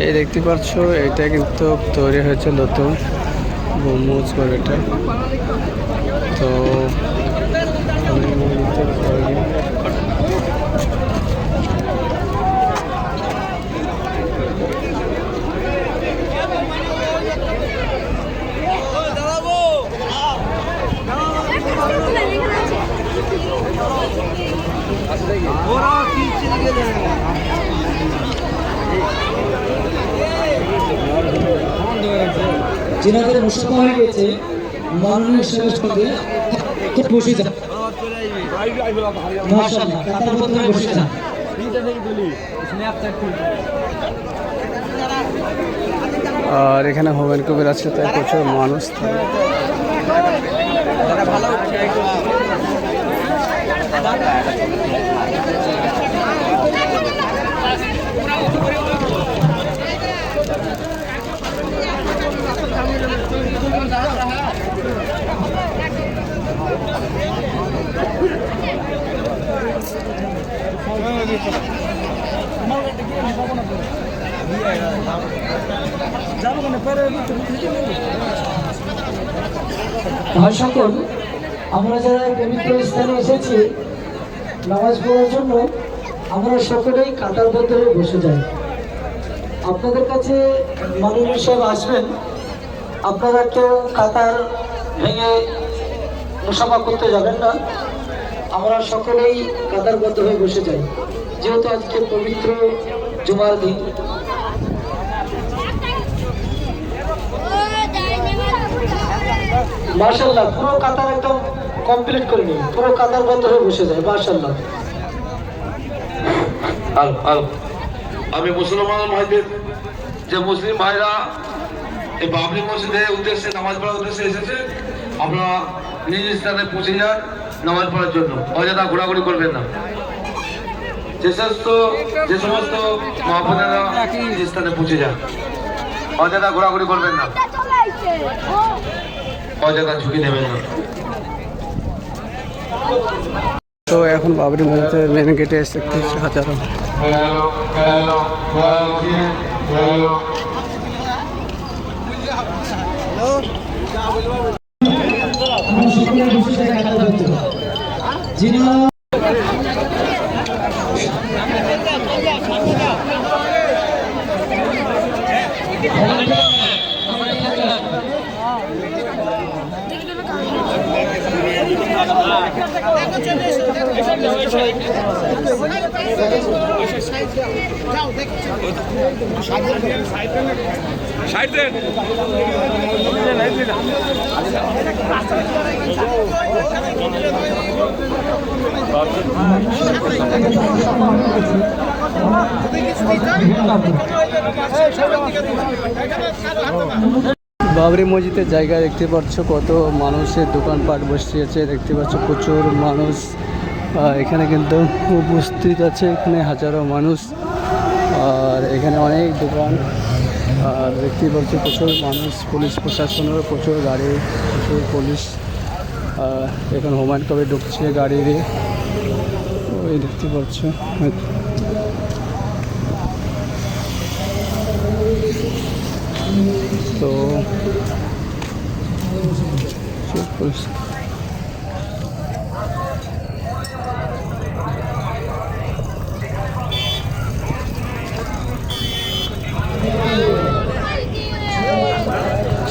এই দেখতে পাচ্ছ এটা কিন্তু তৈরি হয়েছে নতুন গম্বুজ করে এটা। তো যেনাদের মুসাফা হয়ে গেছে মাননীয় সাহেবের সঙ্গে বসে যান। মাশাআল্লাহ, কাতার বন্ধ হয়ে বসে যান। আর এখানে হুমায়ুন কবির আছে, তাই প্রচুর মানুষ থাকে। ভাই সকল, আমরা যারা পবিত্র স্থানে এসেছি নামাজ পড়ার জন্য, আমরা সকলেই কাতারবদ্ধ হয়ে বসে যাই। আপনাদের কাছে মাননীয় সাহেব আসবেন, আপনারা কেউ কাতার ভেঙে মুসাফা করতে যাবেন না। আমরা সকলেই কাতারবদ্ধ হয়ে বসে যাই, যেহেতু আজকে পবিত্র জুমার দিন। মাশাআল্লাহ, পুরো কাতার একদম কমপ্লিট করে নিন, পুরো কাতার বন্ধ হয়ে বসে যায়। মাশাআল্লাহ। আমি মুসলমান ভাইদের, যে মুসলিম ভাইরা এই বাবরি মসজিদের উদ্দেশ্যে নামাজ পড়ার উদ্দেশ্যে এসেছে, আপনারা নিজ স্থানে পৌঁছে যান নামাজ পড়ার জন্য। অযথা ঘোরাঘুরি করবেন না। যে সমস্ত মহাপুরেরা নিজ স্থানে পৌঁছে যান, অযথা ঘোরাঘুরি করবেন না, অযথা ঝুঁকি নেবেন না। তো এখন বাবরি মসজিদের মেন গেটে এসে হাজারো বাবরি মসজিদের জায়গায় দেখতে পাচ্ছ কত মানুষের দোকানপাট বসিয়েছে। দেখতে পাচ্ছ প্রচুর মানুষ এখানে কিন্তু উপস্থিত আছে, এখানে হাজারো মানুষ। আর এখানে অনেক দোকান, আর দেখতে পাচ্ছ প্রচুর মানুষ, পুলিশ প্রশাসনেরও প্রচুর গাড়ি, প্রচুর পুলিশ। এখন হুমায়ুন কবির ঢুকছে গাড়ি দিয়ে, ওই দেখতে পাচ্ছ। তো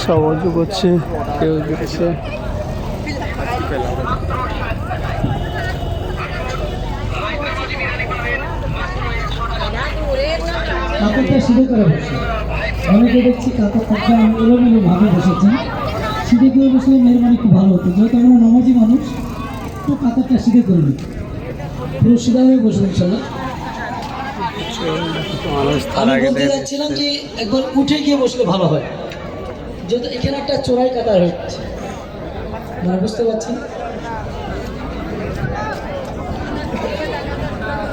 সাহায্য করছে, কেউ দিচ্ছে। কাতারটা সিধে করে বসে, অনেকে দেখছি কাতারটা এলোমেলো ভাবে বসেছেন। সিধে করে বসলে মেহরবানি খুব ভালো হতো, যেহেতু আমরা নামাজি মানুষ, তো কাতারটা সিধে করে নিই, পুরো সিধা হয়ে বসবো ইনশাল্লাহ। আমি বলতে যাচ্ছিলাম যে একবার উঠে গিয়ে বসলে ভালো হয়, যেহেতু এখানে একটা চোরাই কাতার হচ্ছে, মানে বুঝতে পারছেন।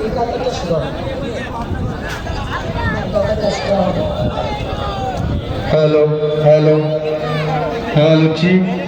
এই কাতারটা শুরু হবে। हेलो हेलो हेलो जी।